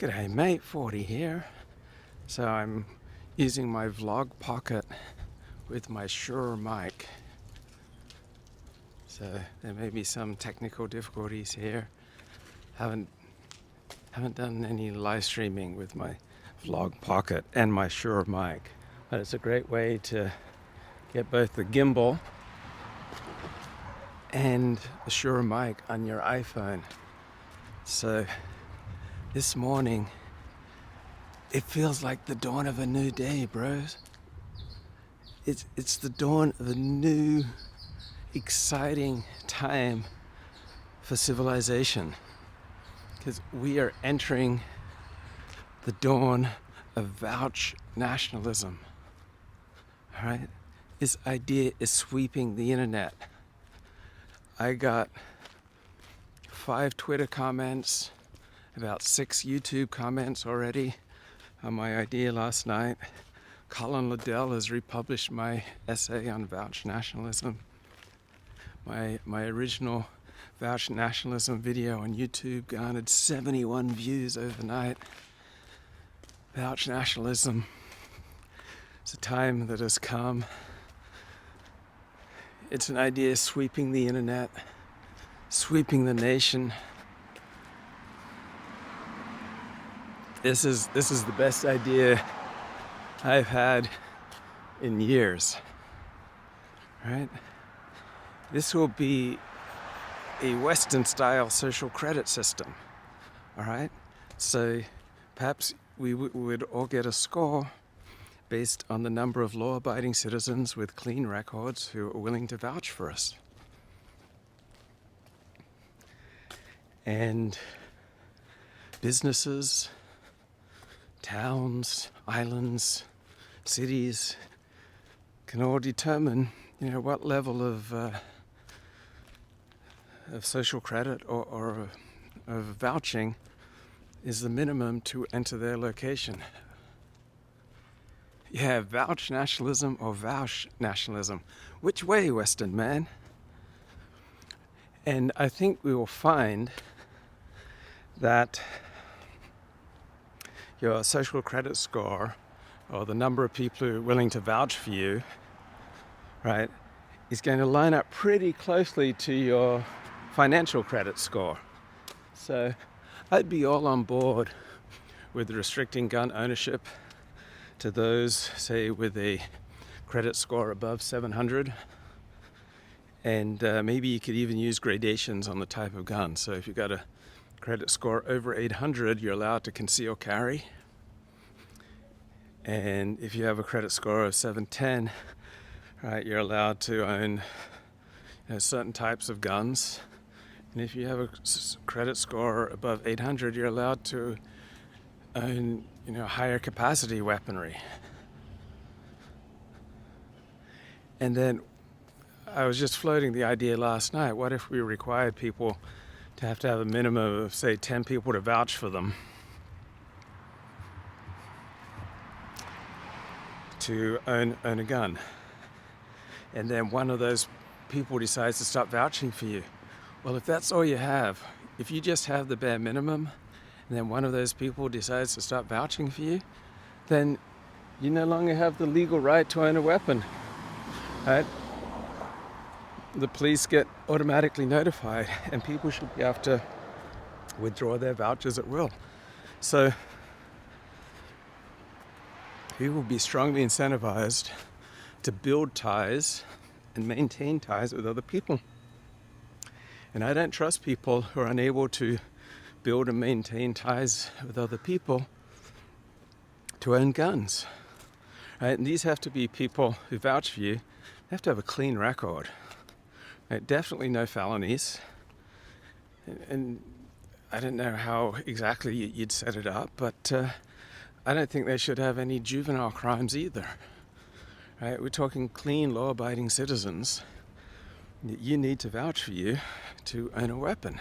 G'day mate, 40 here. So I'm using my vlog pocket with my Shure mic. So there may be some technical difficulties here. Haven't done any live streaming with my vlog pocket and my Shure mic. But it's a great way to get both the gimbal and the Shure mic on your iPhone. So this morning, it feels like the dawn of a new day, bros. It's the dawn of a new, exciting time for civilization. Because we are entering the dawn of vouch nationalism. All right? This idea is sweeping the internet. I got 5 Twitter comments, about 6 YouTube comments already on my idea last night. Colin Liddell has republished my essay on vouch nationalism. My original vouch nationalism video on YouTube garnered 71 views overnight. Vouch nationalism. It's a time that has come. It's an idea sweeping the internet, sweeping the nation. This is the best idea I've had in years, right? This will be a Western-style social credit system, all right? So perhaps we would all get a score based on the number of law-abiding citizens with clean records who are willing to vouch for us. And businesses, towns, islands, cities can all determine, what level of social credit or of vouching is the minimum to enter their location. Yeah, vouch nationalism or vouch nationalism. Which way, Western man? And I think we will find that your social credit score, or the number of people who are willing to vouch for you, right, is going to line up pretty closely to your financial credit score. So I'd be all on board with restricting gun ownership to those, say, with a credit score above 700. And maybe you could even use gradations on the type of gun. So if you've got a credit score over 800, you're allowed to conceal carry. And if you have a credit score of 710, right, you're allowed to own certain types of guns. And if you have a credit score above 800, you're allowed to own, higher capacity weaponry. And then I was just floating the idea last night, what if we required people to have a minimum of, say, 10 people to vouch for them to own a gun? And then one of those people decides to stop vouching for you. Well, if that's all you have, if you just have the bare minimum, and then one of those people decides to stop vouching for you, then you no longer have the legal right to own a weapon, right? The police get automatically notified, and people should be able to withdraw their vouchers at will. So people will be strongly incentivized to build ties and maintain ties with other people. And I don't trust people who are unable to build and maintain ties with other people to own guns. Right? And these have to be people who vouch for you. They have to have a clean record. Right? Definitely no felonies. And I don't know how exactly you'd set it up, but I don't think they should have any juvenile crimes either. Right? We're talking clean, law-abiding citizens. You need to vouch for you to own a weapon.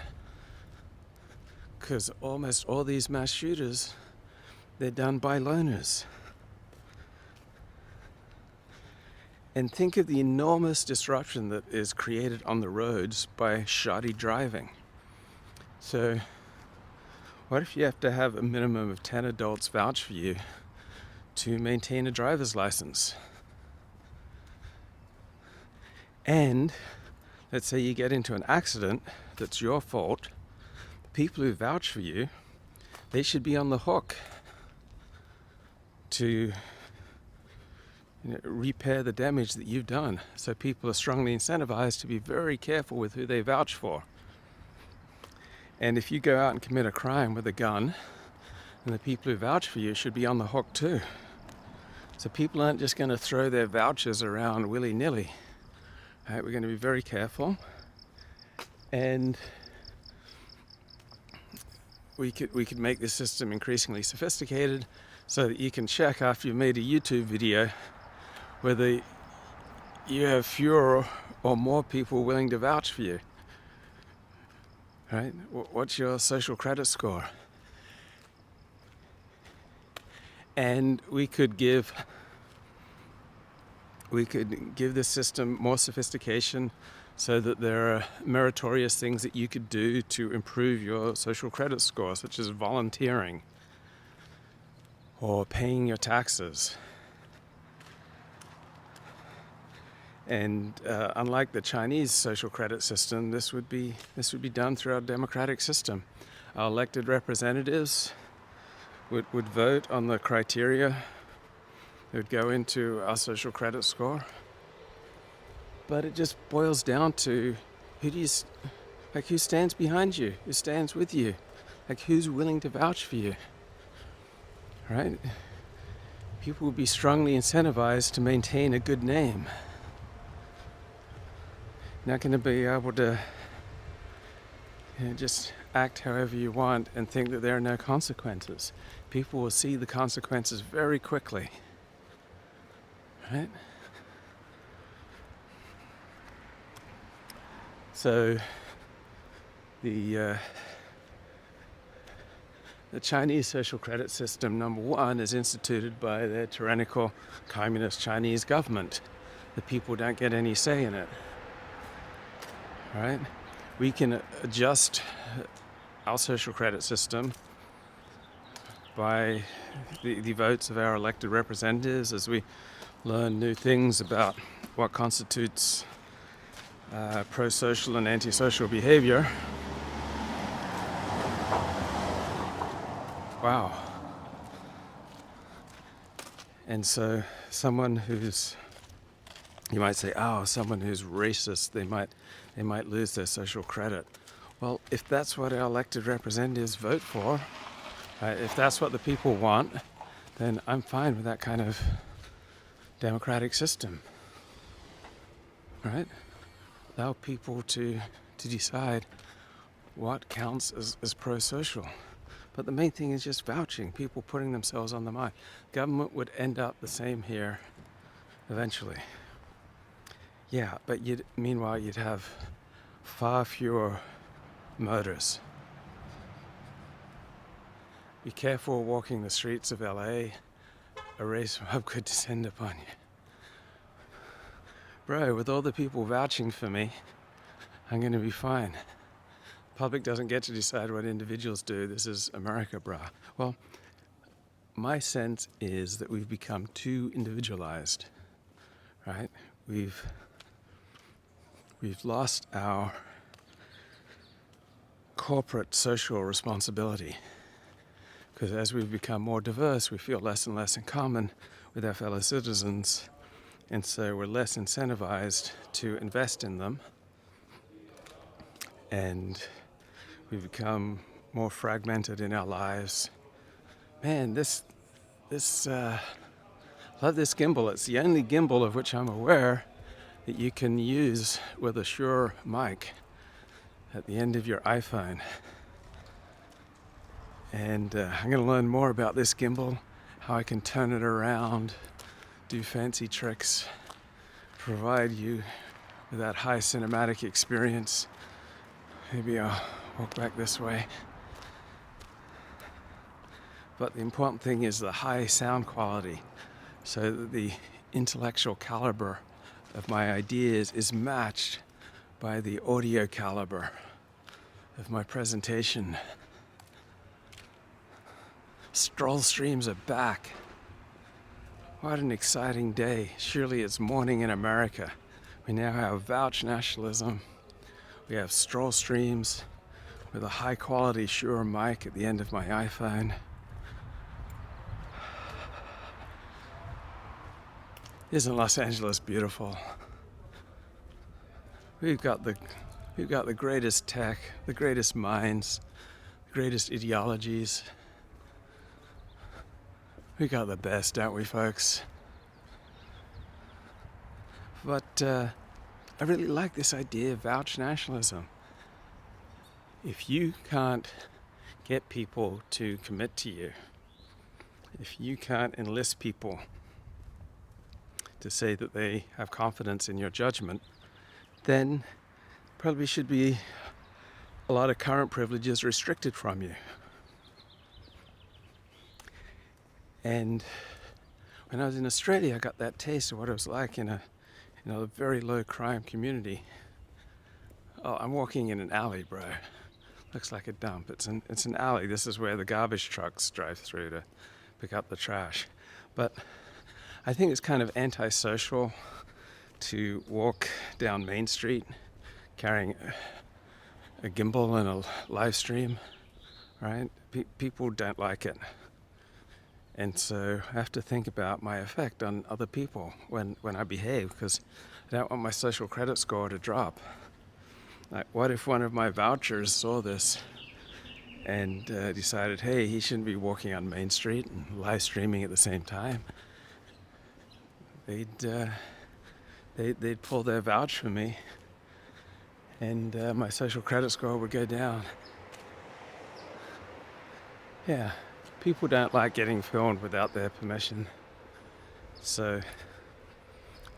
Because almost all these mass shooters, they're done by loners. And think of the enormous disruption that is created on the roads by shoddy driving. So What if you have to have a minimum of 10 adults vouch for you to maintain a driver's license? And let's say you get into an accident that's your fault. The people who vouch for you, they should be on the hook to repair the damage that you've done. So people are strongly incentivized to be very careful with who they vouch for. And if you go out and commit a crime with a gun, then the people who vouch for you should be on the hook too. So people aren't just going to throw their vouchers around willy-nilly. Right, we're going to be very careful. And we could make this system increasingly sophisticated so that you can check after you've made a YouTube video whether you have fewer or more people willing to vouch for you. Right? What's your social credit score? And we could give this system more sophistication so that there are meritorious things that you could do to improve your social credit score, such as volunteering or paying your taxes. And unlike the Chinese social credit system, this would be done through our democratic system. Our elected representatives would vote on the criteria that would go into our social credit score. But it just boils down to who stands behind you, who stands with you, who's willing to vouch for you, right? People will be strongly incentivized to maintain a good name. Not going to be able to just act however you want and think that there are no consequences. People will see the consequences very quickly, right? So the Chinese social credit system, number one, is instituted by the tyrannical communist Chinese government. The people don't get any say in it. Right? We can adjust our social credit system by the votes of our elected representatives as we learn new things about what constitutes pro-social and antisocial behavior. Wow. And so someone who's, you might say, someone who's racist, they might lose their social credit. Well, if that's what our elected representatives vote for, if that's what the people want, then I'm fine with that kind of democratic system. Right? Allow people to decide what counts as pro-social. But the main thing is just vouching, people putting themselves on the mind. Government would end up the same here eventually. Yeah, but meanwhile you'd have far fewer murders. Be careful walking the streets of LA. A race mob could descend upon you. Bro, with all the people vouching for me, I'm going to be fine. Public doesn't get to decide what individuals do. This is America, brah. Well, my sense is that we've become too individualized, right? We've lost our corporate social responsibility, because as we've become more diverse, we feel less and less in common with our fellow citizens, and so we're less incentivized to invest in them, and we've become more fragmented in our lives. Man, love this gimbal. It's the only gimbal of which I'm aware that you can use with a Shure mic at the end of your iPhone. And I'm going to learn more about this gimbal, how I can turn it around, do fancy tricks, provide you with that high cinematic experience. Maybe I'll walk back this way. But the important thing is the high sound quality, so that the intellectual caliber of my ideas is matched by the audio caliber of my presentation. Stroll streams are back. What an exciting day. Surely it's morning in America. We now have Vouch Nationalism. We have stroll streams with a high quality Shure mic at the end of my iPhone. Isn't Los Angeles beautiful? We've got the greatest tech, the greatest minds, the greatest ideologies. We got the best, don't we, folks? But I really like this idea of vouch nationalism. If you can't get people to commit to you, if you can't enlist people to say that they have confidence in your judgment, then probably should be a lot of current privileges restricted from you. And when I was in Australia, I got that taste of what it was like in a very low crime community. Oh, I'm walking in an alley, bro. Looks like a dump. It's an alley. This is where the garbage trucks drive through to pick up the trash. But I think it's kind of antisocial to walk down Main Street carrying a gimbal and a live stream, right? People don't like it. And so I have to think about my effect on other people when I behave, because I don't want my social credit score to drop. Like, what if one of my vouchers saw this and decided, hey, he shouldn't be walking on Main Street and live streaming at the same time? They'd pull their vouch for me, and my social credit score would go down. Yeah, people don't like getting filmed without their permission. So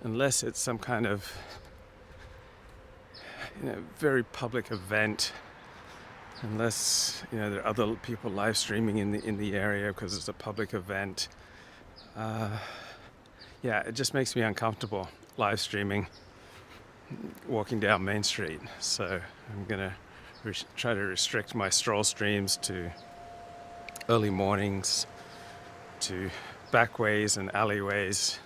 unless it's some kind of very public event, unless there are other people live streaming in the area because it's a public event, it just makes me uncomfortable live streaming walking down Main Street. So I'm gonna try to restrict my stroll streams to early mornings, to backways and alleyways.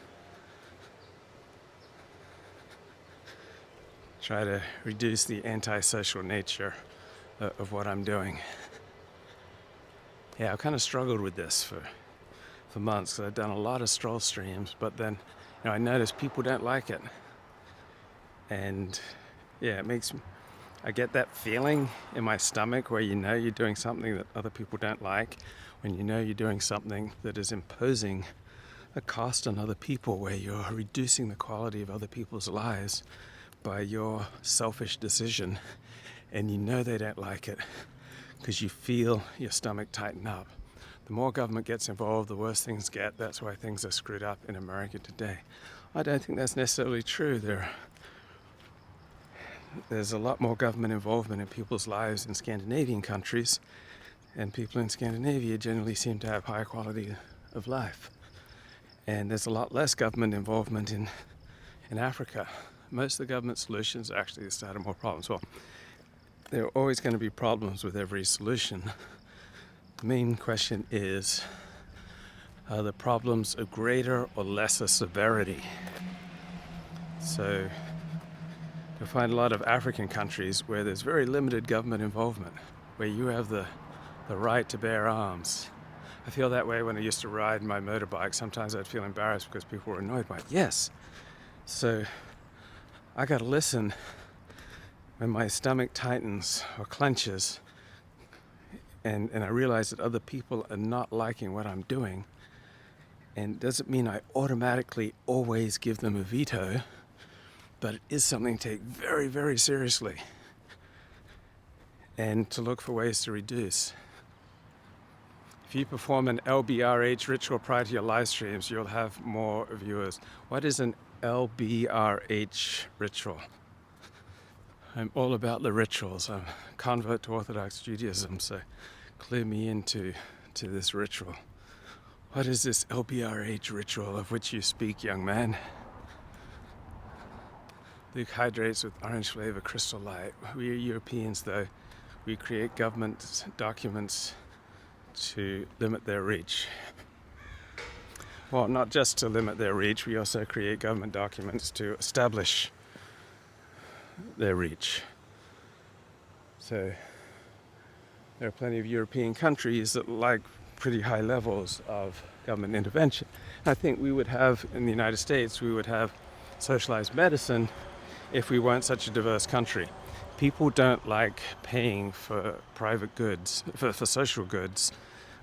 Try to reduce the antisocial nature of what I'm doing. Yeah, I've kind of struggled with this for months, because I've done a lot of stroll streams, but then I notice people don't like it. And yeah, I get that feeling in my stomach where you're doing something that other people don't like, when you're doing something that is imposing a cost on other people, where you're reducing the quality of other people's lives by your selfish decision, and they don't like it because you feel your stomach tighten up. The more government gets involved, the worse things get. That's why things are screwed up in America today. I don't think that's necessarily true. There's a lot more government involvement in people's lives in Scandinavian countries, and people in Scandinavia generally seem to have higher quality of life. And there's a lot less government involvement in Africa. Most of the government solutions are actually the start of more problems. Well, there are always going to be problems with every solution. The main question is, are the problems of greater or lesser severity? So you'll find a lot of African countries where there's very limited government involvement, where you have the right to bear arms. I feel that way when I used to ride my motorbike. Sometimes I'd feel embarrassed because people were annoyed by it. Yes. So I got to listen when my stomach tightens or clenches, and I realize that other people are not liking what I'm doing. And it doesn't mean I automatically always give them a veto, but it is something to take very, very seriously, and to look for ways to reduce. If you perform an LBRH ritual prior to your live streams, you'll have more viewers. What is an LBRH ritual? I'm all about the rituals. I'm a convert to Orthodox Judaism, so clue me into this ritual. What is this LBRH ritual of which you speak, young man? Luke hydrates with orange flavor crystal light. We Europeans, though, we create government documents to limit their reach. Well, not just to limit their reach, we also create government documents to establish their reach. So there are plenty of European countries that like pretty high levels of government intervention. I think we would have, in the United States, we would have socialized medicine if we weren't such a diverse country. People don't like paying for private goods, for social goods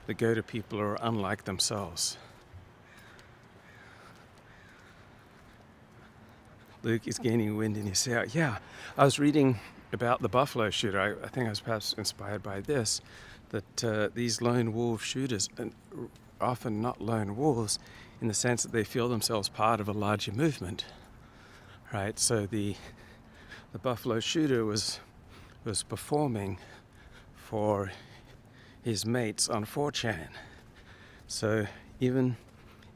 that go to people who are unlike themselves. Luke is gaining wind in his sail. Yeah, I was reading about the buffalo shooter. I think I was perhaps inspired by this, that these lone wolf shooters are often not lone wolves in the sense that they feel themselves part of a larger movement, right? So the buffalo shooter was performing for his mates on 4chan. So even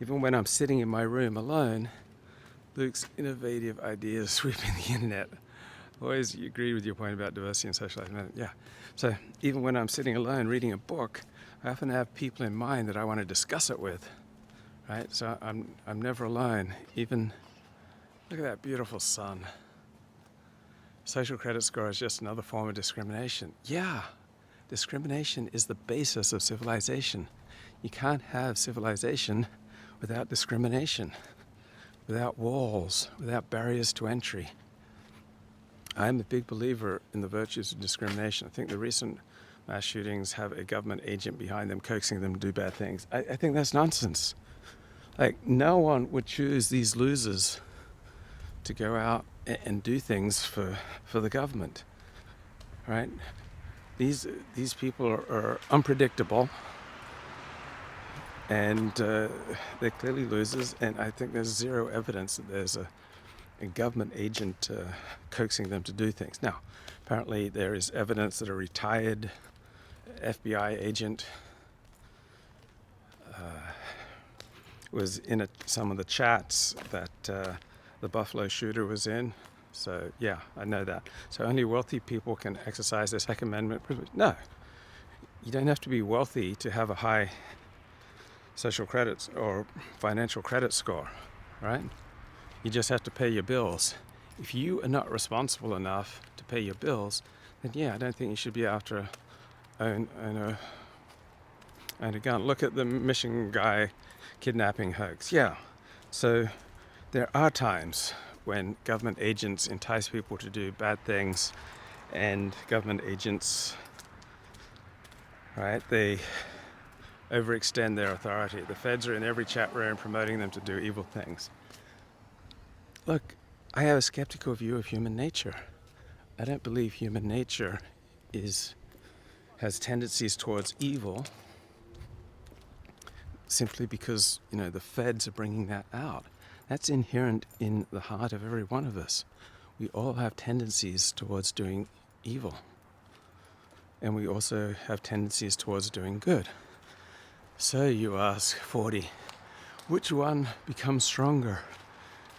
when I'm sitting in my room alone, Luke's innovative ideas sweeping the internet. Always agree with your point about diversity and socialized medicine. Yeah. So even when I'm sitting alone reading a book, I often have people in mind that I want to discuss it with, right? So I'm never alone. Even look at that beautiful sun. Social credit score is just another form of discrimination. Yeah, discrimination is the basis of civilization. You can't have civilization without discrimination, without walls, without barriers to entry. I'm a big believer in the virtues of discrimination. I think the recent mass shootings have a government agent behind them coaxing them to do bad things. I think that's nonsense. Like, no one would choose these losers to go out and do things for the government, right? These people are unpredictable, and they're clearly losers, and I think there's zero evidence that there's a government agent coaxing them to do things. Now, apparently there is evidence that a retired FBI agent was in some of the chats that the Buffalo shooter was in. So yeah, I know that. So only wealthy people can exercise their Second Amendment privilege. No, you don't have to be wealthy to have a high social credit or financial credit score, right? You just have to pay your bills. If you are not responsible enough to pay your bills, then yeah, I don't think you should be after own a gun. Look at the Mission Guy kidnapping hoax. Yeah, so there are times when government agents entice people to do bad things, and government agents, right, they overextend their authority. The feds are in every chat room promoting them to do evil things. Look, I have a skeptical view of human nature. I don't believe human nature has tendencies towards evil simply because, the feds are bringing that out. That's inherent in the heart of every one of us. We all have tendencies towards doing evil. And we also have tendencies towards doing good. So you ask, 40, which one becomes stronger?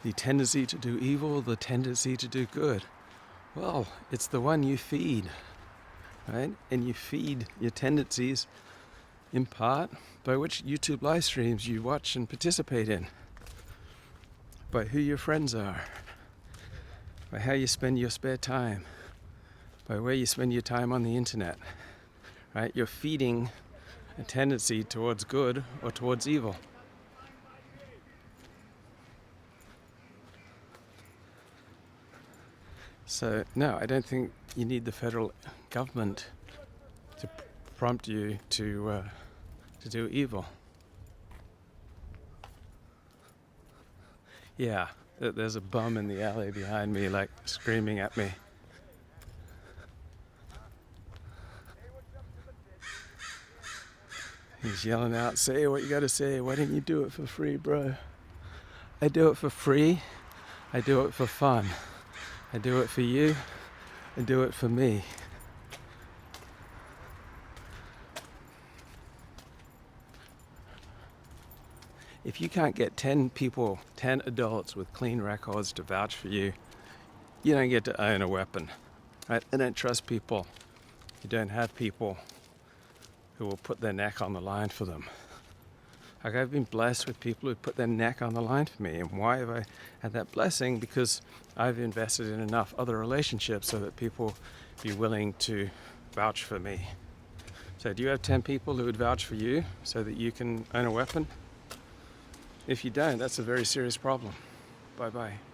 The tendency to do evil, the tendency to do good? Well, it's the one you feed, right? And you feed your tendencies in part by which YouTube live streams you watch and participate in, by who your friends are, by how you spend your spare time, by where you spend your time on the internet, right? You're feeding a tendency towards good or towards evil. So, no, I don't think you need the federal government to prompt you to do evil. Yeah, there's a bum in the alley behind me, like, screaming at me. He's yelling out, say what you gotta say. Why didn't you do it for free, bro? I do it for free. I do it for fun. I do it for you. I do it for me. If you can't get 10 people, 10 adults with clean records to vouch for you, you don't get to own a weapon, right? I don't trust people. You don't have people who will put their neck on the line for them. Like, I've been blessed with people who put their neck on the line for me. And why have I had that blessing? Because I've invested in enough other relationships so that people be willing to vouch for me. So do you have 10 people who would vouch for you so that you can own a weapon? If you don't, that's a very serious problem. Bye-bye.